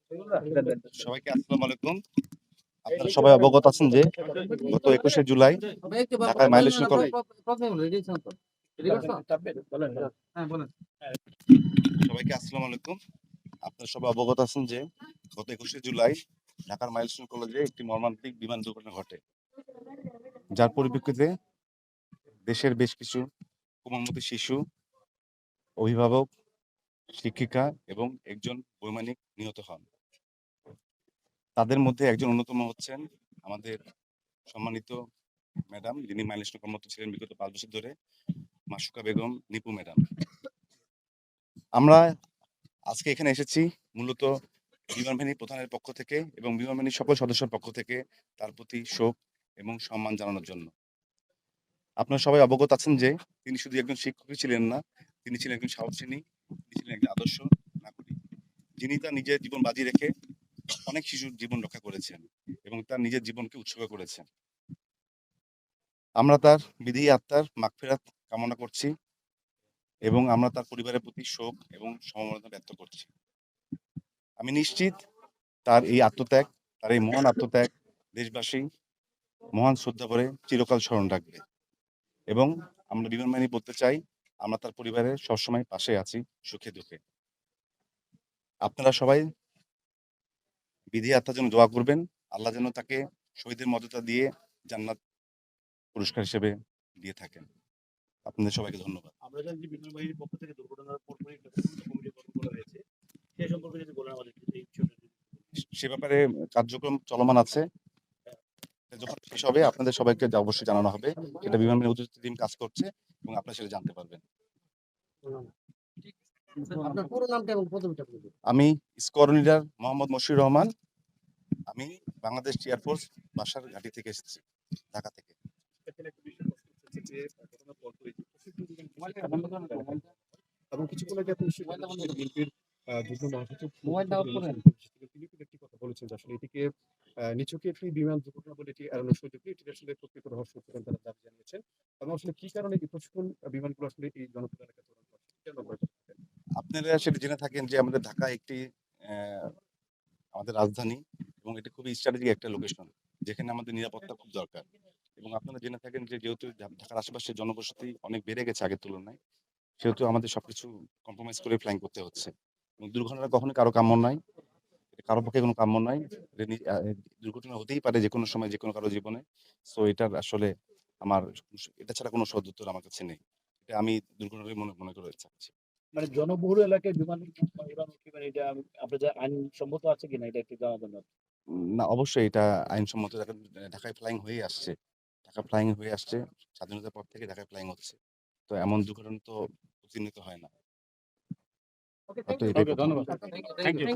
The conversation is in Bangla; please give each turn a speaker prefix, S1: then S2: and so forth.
S1: সবাইকে আসসালামু আলাইকুম। আপনারা সবাই অবগত আছেন যে গত ২১শে জুলাই ঢাকায় মাইলেশন সবাইকে আসসালামু আলাইকুম। আপনারা সবাই অবগত আছেন যে গত ২১শে জুলাই ঢাকার মাইলস্টোন কলেজে একটি মর্মান্তিক বিমান দুর্ঘটনা ঘটে, যার পরিপ্রেক্ষিতে দেশের বেশ কিছু কোমলমতি শিশু, অভিভাবক, শিক্ষিকা এবং একজন বৈমানিক নিহত হন। তাদের মধ্যে একজন অন্যতম হচ্ছেন আমাদের সম্মানিত ম্যাডাম, যিনি মাইলস্টোনে কর্মরত ছিলেন বিগত ৫ বছর ধরে, মাশরুকা বেগম নিপু ম্যাডাম। আমরা আজকে এখানে এসেছি মূলত বিমান বাহিনী প্রধানের পক্ষ থেকে এবং বিমান বাহিনীর সকল সদস্যের পক্ষ থেকে তার প্রতি শোক এবং সম্মান জানানোর জন্য। আপনারা সবাই অবগত আছেন যে তিনি শুধু একজন শিক্ষকই ছিলেন না, তিনি ছিলেন একজন সাহসিনী, তিনি ছিলেন একজন আদর্শ নাগরিক, যিনি তার নিজের জীবন বাজি রেখে অনেক শিশুর জীবন রক্ষা করেছেন এবং তার নিজের জীবনকে উৎসর্গ করেছেন। আমরা তার বিদেহী আত্মার মাগফিরাত কামনা করছি এবং আমরা তার পরিবারের প্রতি শোক এবং সমবেদনা ব্যক্ত করছি। আমি নিশ্চিত তার এই আত্মত্যাগ, তার এই মহান আত্মত্যাগ দেশবাসী মহান শ্রদ্ধা ভরে চিরকাল স্মরণ রাখবে এবং আমরা বিমান বাহিনী বলতে চাই, আমরা তার পরিবারের সবসময় পাশে আছি, সুখে দুঃখে। আপনারা সবাই বিধি আত্মার জন্য দোয়া করবেন, আল্লাহ যেন তাকে শহীদের মর্যাদা দিয়ে জান্নাত পুরস্কার হিসেবে দিয়ে থাকেন। আপনাদের সবাইকে ধন্যবাদ।
S2: আমরা জানি যে বিমান বাহিনীর পক্ষ থেকে দুর্ঘটনার পরপরই একটা তদন্ত কমিটি গঠন করা হয়েছে, সেই সম্পর্কে যদি বলেন আমাদের এই বিষয়টা।
S1: সে ব্যাপারে কার্যক্রম চলমান আছে, যখন শেষ হবে আপনাদের সবাইকে অবশ্যই জানানো হবে। সেটা বিমান বাহিনীর অতিরিক্ত টিম কাজ করছে এবং আপনারা সেটা জানতে পারবেন।
S2: আপনার পুরো নামটা এবং পদবিটা বলুন।
S1: আমি স্কোয়াড্রন লিডার মোহাম্মদ মশিউর রহমান। আমি বাংলাদেশ এয়ার ফোর্স বাসার ঘাঁটি থেকে এসেছি, ঢাকা থেকে।
S2: এখানে একটা বিষয় প্রশ্ন উঠেছে যে ঘটনার পরপরই যে এবং কিছুক্ষণ আগে আপনি বিএনপির যুগ্ম মহাসচিব তিনি কিন্তু একটি কথা বলেছেন যে আসলে এটিকে নিছকই একটি বিমান দুর্ঘটনা বলে এটি এড়ানোর সুযোগ নেই, এটি আসলে প্রকৃত রহস্য উদ্ঘাটন তারা দাবি জানিয়েছেন এবং আসলে কি কারণে এই প্রশিক্ষণ বিমানগুলো আসলে এই জনপ্রিয় এলাকাতে উড়ান করছে কেন করে?
S1: আপনারা সেটা জেনে থাকেন যে আমাদের ঢাকা একটি আমাদের রাজধানী এবং এটি খুবই স্ট্র্যাটেজিক একটা লোকেশন, যেখানে আমাদের নিরাপত্তা খুব দরকার। এবং আপনারা জেনে থাকেন যে যেহেতু ঢাকার আশেপাশে জনবসতি অনেক বেড়ে গেছে আগের তুলনায়, সেহেতু আমাদের সবকিছু কম্প্রোমাইজ করে ফ্লাইং করতে হচ্ছে এবং দুর্ঘটনা কখনোই কারো কাম্য নয়, এটা কারো পক্ষে কোনো কাম্য নয়। দুর্ঘটনা হতেই পারে যে কোনো সময় যে কোনো কারো জীবনে। সো এটার আসলে আমার এটা ছাড়া কোনো সদুত্তর আমার কাছে নেই। এটা আমি দুর্ঘটনাই মনে মনে করে চাচ্ছি।
S2: মানে জনবহুল এলাকায় বিমান উড়ানো কি মানে এটা আপনার যা আইন সম্মত আছে কিনা এটা একটু জানার জন্য।
S1: না, অবশ্যই এটা আইনসম্মত। ঢাকায় ফ্লাইং হয়ে আসছে। ঢাকা ফ্লাইং হয়ে আসছে। স্বাধীনতার পর থেকে ঢাকায় ফ্লাইং হচ্ছে। তো এমন দুর্ঘটনা তো প্রতিনিয়ত হয় না।
S2: ওকে,
S1: হয়তো এটাই
S2: ওকে,
S1: প্রথম।
S2: ধন্যবাদ। Thank you.